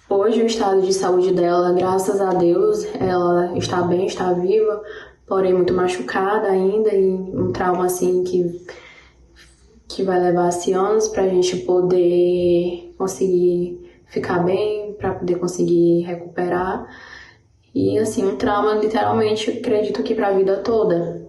Hoje o estado de saúde dela, graças a Deus, ela está bem, está viva, porém muito machucada ainda e um trauma assim que vai levar-se anos para a gente poder conseguir ficar bem, para poder conseguir recuperar. E assim, um trauma literalmente, acredito que para a vida toda.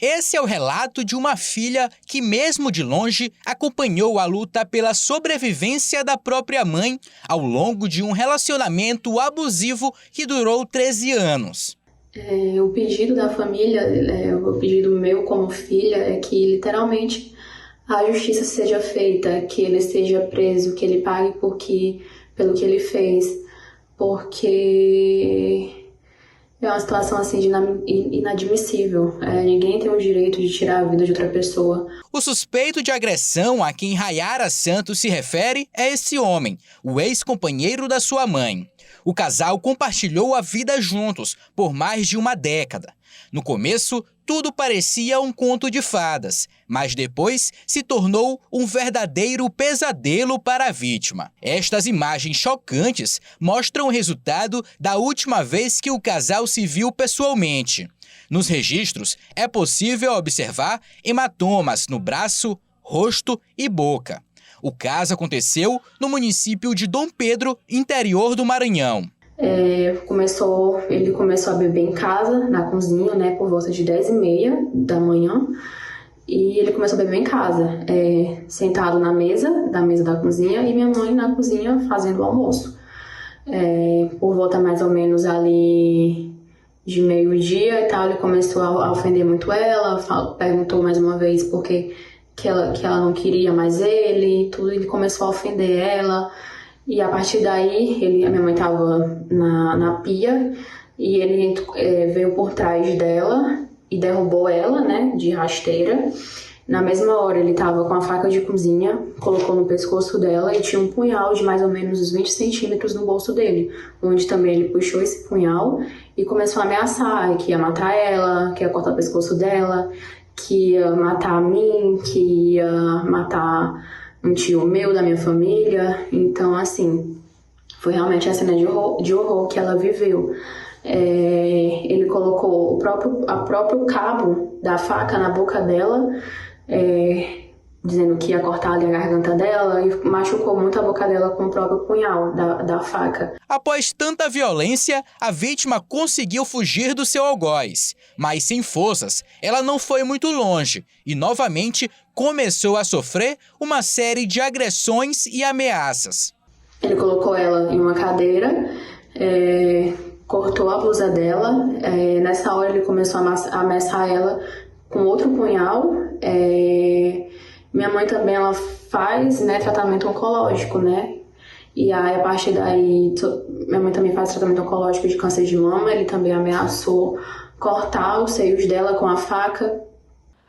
Esse é o relato de uma filha que, mesmo de longe, acompanhou a luta pela sobrevivência da própria mãe ao longo de um relacionamento abusivo que durou 13 anos. O pedido da família, o pedido meu como filha é que literalmente a justiça seja feita, que ele seja preso, que ele pague pelo que ele fez, porque é uma situação assim inadmissível. Ninguém tem o direito de tirar a vida de outra pessoa. O suspeito de agressão a quem Rayara Santos se refere é esse homem, o ex-companheiro da sua mãe. O casal compartilhou a vida juntos por mais de uma década. No começo, tudo parecia um conto de fadas, mas depois se tornou um verdadeiro pesadelo para a vítima. Estas imagens chocantes mostram o resultado da última vez que o casal se viu pessoalmente. Nos registros, é possível observar hematomas no braço, rosto e boca. O caso aconteceu no município de Dom Pedro, interior do Maranhão. Ele começou a beber em casa, na cozinha, né, por volta de 10h30 da manhã. E ele começou a beber em casa, sentado na mesa da cozinha, e minha mãe na cozinha fazendo o almoço. Por volta mais ou menos ali de meio-dia e tal, ele começou a ofender muito ela, perguntou mais uma vez por que ela não queria mais ele, tudo, ele começou a ofender ela. E a partir daí, a minha mãe estava na pia e ele veio por trás dela e derrubou ela, né, de rasteira. Na mesma hora, ele estava com a faca de cozinha, colocou no pescoço dela e tinha um punhal de mais ou menos uns 20 centímetros no bolso dele, onde também ele puxou esse punhal e começou a ameaçar que ia matar ela, que ia cortar o pescoço dela, que ia matar a mim, que ia matar um tio meu da minha família. Então, assim, foi realmente a cena de horror que ela viveu. Ele colocou o próprio cabo da faca na boca dela, dizendo que ia cortar ali a garganta dela, e machucou muito a boca dela com o próprio punhal da faca. Após tanta violência, a vítima conseguiu fugir do seu algoz. Mas sem forças, ela não foi muito longe e novamente começou a sofrer uma série de agressões e ameaças. Ele colocou ela em uma cadeira, cortou a blusa dela. Nessa hora ele começou a ameaçar ela com outro punhal. Minha mãe também, ela faz, né, tratamento oncológico, né? E aí, a partir daí, minha mãe também faz tratamento oncológico de câncer de mama. Ele também ameaçou cortar os seios dela com a faca.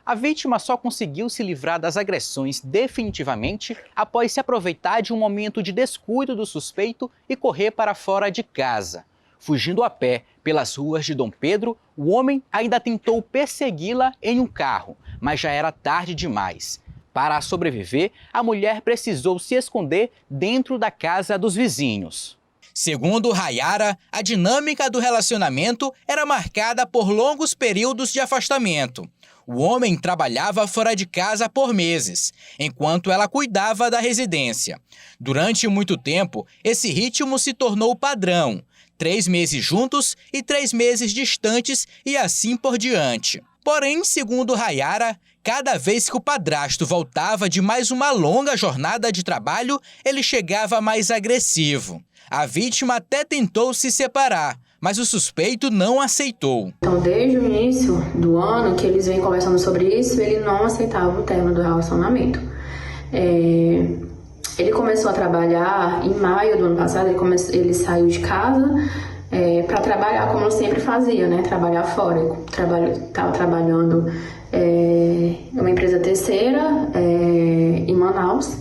A vítima só conseguiu se livrar das agressões definitivamente após se aproveitar de um momento de descuido do suspeito e correr para fora de casa. Fugindo a pé pelas ruas de Dom Pedro, o homem ainda tentou persegui-la em um carro, mas já era tarde demais. Para sobreviver, a mulher precisou se esconder dentro da casa dos vizinhos. Segundo Rayara, a dinâmica do relacionamento era marcada por longos períodos de afastamento. O homem trabalhava fora de casa por meses, enquanto ela cuidava da residência. Durante muito tempo, esse ritmo se tornou padrão: 3 meses juntos e 3 meses distantes e assim por diante. Porém, segundo Rayara, cada vez que o padrasto voltava de mais uma longa jornada de trabalho, ele chegava mais agressivo. A vítima até tentou se separar, mas o suspeito não aceitou. Então, desde o início do ano que eles vêm conversando sobre isso, ele não aceitava o término do relacionamento. Ele começou a trabalhar em maio do ano passado, ele saiu de casa para trabalhar como sempre fazia, né? Trabalhar fora. Estava trabalhando em uma empresa terceira em Manaus,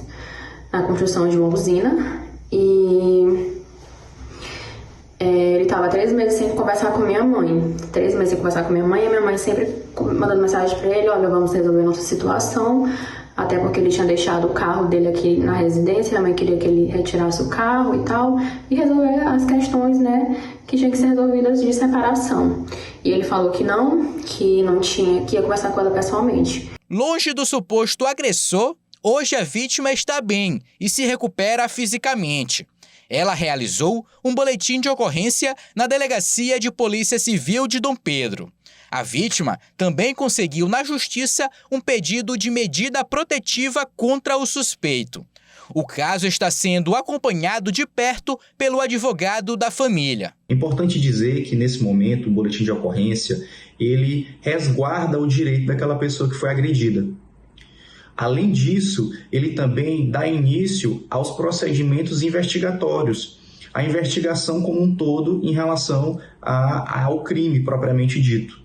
na construção de uma usina. E ele estava 3 meses sem conversar com minha mãe. 3 meses sem conversar com minha mãe, e minha mãe sempre mandando mensagem para ele: olha, vamos resolver nossa situação, até porque ele tinha deixado o carro dele aqui na residência, a mãe queria que ele retirasse o carro e tal, e resolver as questões, né, que tinham que ser resolvidas de separação. E ele falou que não tinha, que ia conversar com ela pessoalmente. Longe do suposto agressor, hoje a vítima está bem e se recupera fisicamente. Ela realizou um boletim de ocorrência na Delegacia de Polícia Civil de Dom Pedro. A vítima também conseguiu na Justiça um pedido de medida protetiva contra o suspeito. O caso está sendo acompanhado de perto pelo advogado da família. É importante dizer que, nesse momento, o boletim de ocorrência, ele resguarda o direito daquela pessoa que foi agredida. Além disso, ele também dá início aos procedimentos investigatórios, a investigação como um todo em relação ao crime propriamente dito.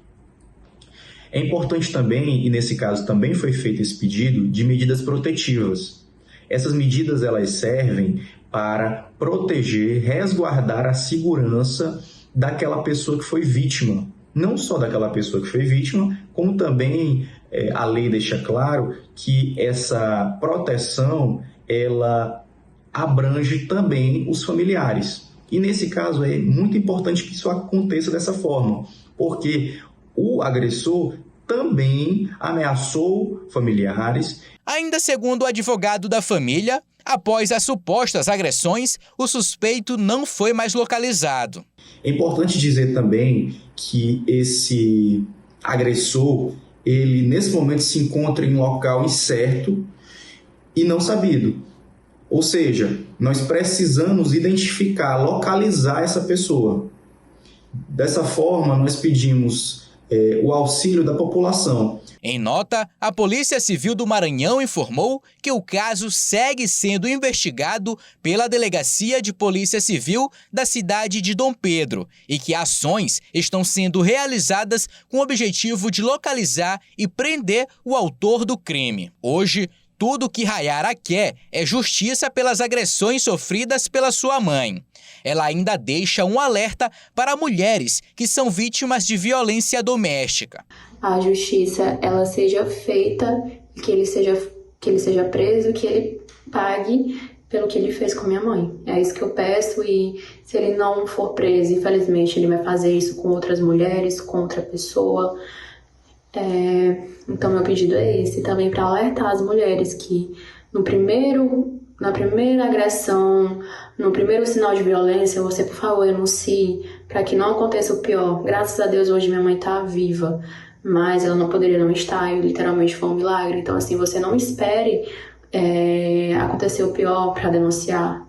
É importante também, e nesse caso também foi feito esse pedido, de medidas protetivas. Essas medidas elas servem para proteger, resguardar a segurança daquela pessoa que foi vítima. Não só daquela pessoa que foi vítima, como também a lei deixa claro que essa proteção ela abrange também os familiares. E nesse caso é muito importante que isso aconteça dessa forma, porque o agressor também ameaçou familiares. Ainda segundo o advogado da família, após as supostas agressões, o suspeito não foi mais localizado. É importante dizer também que esse agressor, ele nesse momento se encontra em um local incerto e não sabido. Ou seja, nós precisamos identificar, localizar essa pessoa. Dessa forma, nós pedimos o auxílio da população. Em nota, a Polícia Civil do Maranhão informou que o caso segue sendo investigado pela Delegacia de Polícia Civil da cidade de Dom Pedro e que ações estão sendo realizadas com o objetivo de localizar e prender o autor do crime. Hoje, tudo o que Rayara quer é justiça pelas agressões sofridas pela sua mãe. Ela ainda deixa um alerta para mulheres que são vítimas de violência doméstica. A justiça ela seja feita, que ele seja preso, que ele pague pelo que ele fez com minha mãe. É isso que eu peço, e se ele não for preso, infelizmente ele vai fazer isso com outras mulheres, com outra pessoa. Então meu pedido é esse, também para alertar as mulheres que na primeira agressão, no primeiro sinal de violência, você, por favor, denuncie para que não aconteça o pior. Graças a Deus, hoje minha mãe está viva, mas ela não poderia não estar, e literalmente foi um milagre. Então, assim, você não espere acontecer o pior para denunciar.